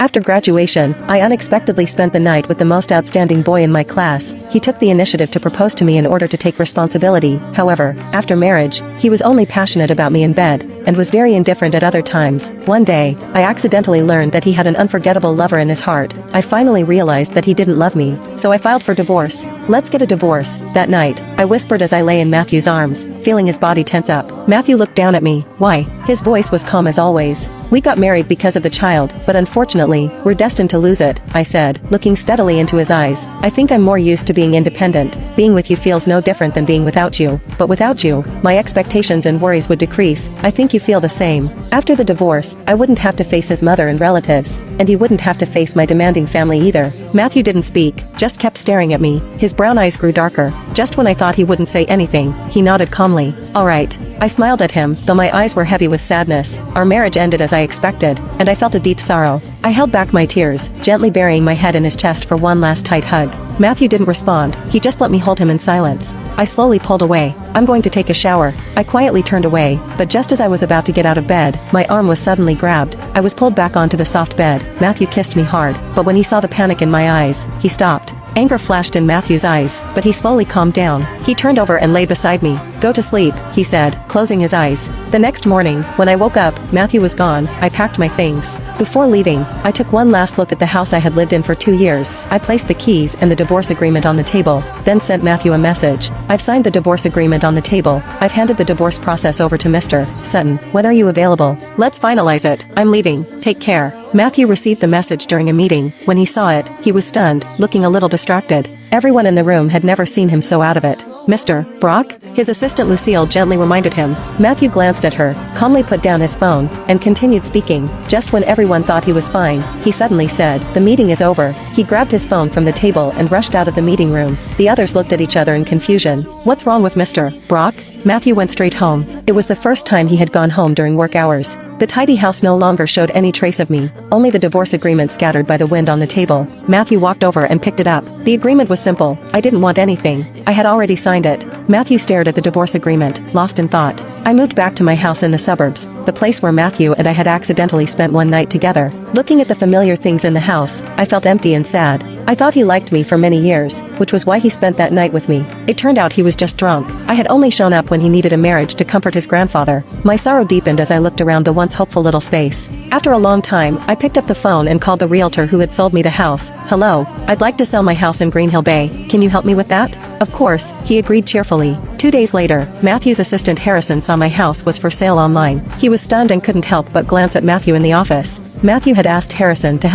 After graduation, I unexpectedly spent the night with the most outstanding boy in my class. He took the initiative to propose to me in order to take responsibility. However, after marriage, he was only passionate about me in bed, and was very indifferent at other times. One day, I accidentally learned that he had an unforgettable lover in his heart. I finally realized that he didn't love me, so I filed for divorce. Let's get a divorce. That night, I whispered as I lay in Matthew's arms, feeling his body tense up. Matthew looked down at me. Why? His voice was calm as always. We got married because of the child, but unfortunately, we're destined to lose it, I said, looking steadily into his eyes. I think I'm more used to being independent. Being with you feels no different than being without you. But without you, my expectations and worries would decrease. I think you feel the same. After the divorce, I wouldn't have to face his mother and relatives, and he wouldn't have to face my demanding family either. Matthew didn't speak, just kept staring at me. His brown eyes grew darker. Just when I thought he wouldn't say anything, he nodded calmly. All right. I smiled at him, though my eyes were heavy with sadness. Our marriage ended as I expected, and I felt a deep sorrow. I held back my tears, gently burying my head in his chest for one last tight hug. Matthew didn't respond, he just let me hold him in silence. I slowly pulled away. I'm going to take a shower. I quietly turned away, but just as I was about to get out of bed, my arm was suddenly grabbed. I was pulled back onto the soft bed. Matthew kissed me hard, but when he saw the panic in my eyes, he stopped. Anger flashed in Matthew's eyes, but he slowly calmed down. He turned over and lay beside me. Go to sleep, he said, closing his eyes. The next morning, when I woke up, Matthew was gone. I packed my things. Before leaving, I took one last look at the house I had lived in for 2 years. I placed the keys and the divorce agreement on the table, then sent Matthew a message. I've signed the divorce agreement on the table. I've handed the divorce process over to Mr. Sutton. When are you available? Let's finalize it. I'm leaving. Take care. Matthew received the message during a meeting. When he saw it, he was stunned, looking a little distracted. Everyone in the room had never seen him so out of it. Mr. Brock? His assistant Lucille gently reminded him. Matthew glanced at her, calmly put down his phone, and continued speaking. Just when everyone thought he was fine, he suddenly said, "The meeting is over." He grabbed his phone from the table and rushed out of the meeting room. The others looked at each other in confusion. What's wrong with Mr. Brock? Matthew went straight home. It was the first time he had gone home during work hours. The tidy house no longer showed any trace of me, only the divorce agreement scattered by the wind on the table. Matthew walked over and picked it up. The agreement was simple. I didn't want anything. I had already signed it. Matthew stared at the divorce agreement, lost in thought. I moved back to my house in the suburbs, the place where Matthew and I had accidentally spent one night together. Looking at the familiar things in the house, I felt empty and sad. I thought he liked me for many years, which was why he spent that night with me. It turned out he was just drunk. I had only shown up when he needed a marriage to comfort his grandfather. My sorrow deepened as I looked around the once hopeful little space. After a long time, I picked up the phone and called the realtor who had sold me the house. Hello, I'd like to sell my house in Green Hill Bay. Can you help me with that? Of course, he agreed cheerfully. 2 days later, Matthew's assistant Harrison saw my house was for sale online. He was stunned and couldn't help but glance at Matthew in the office. Matthew had asked Harrison to help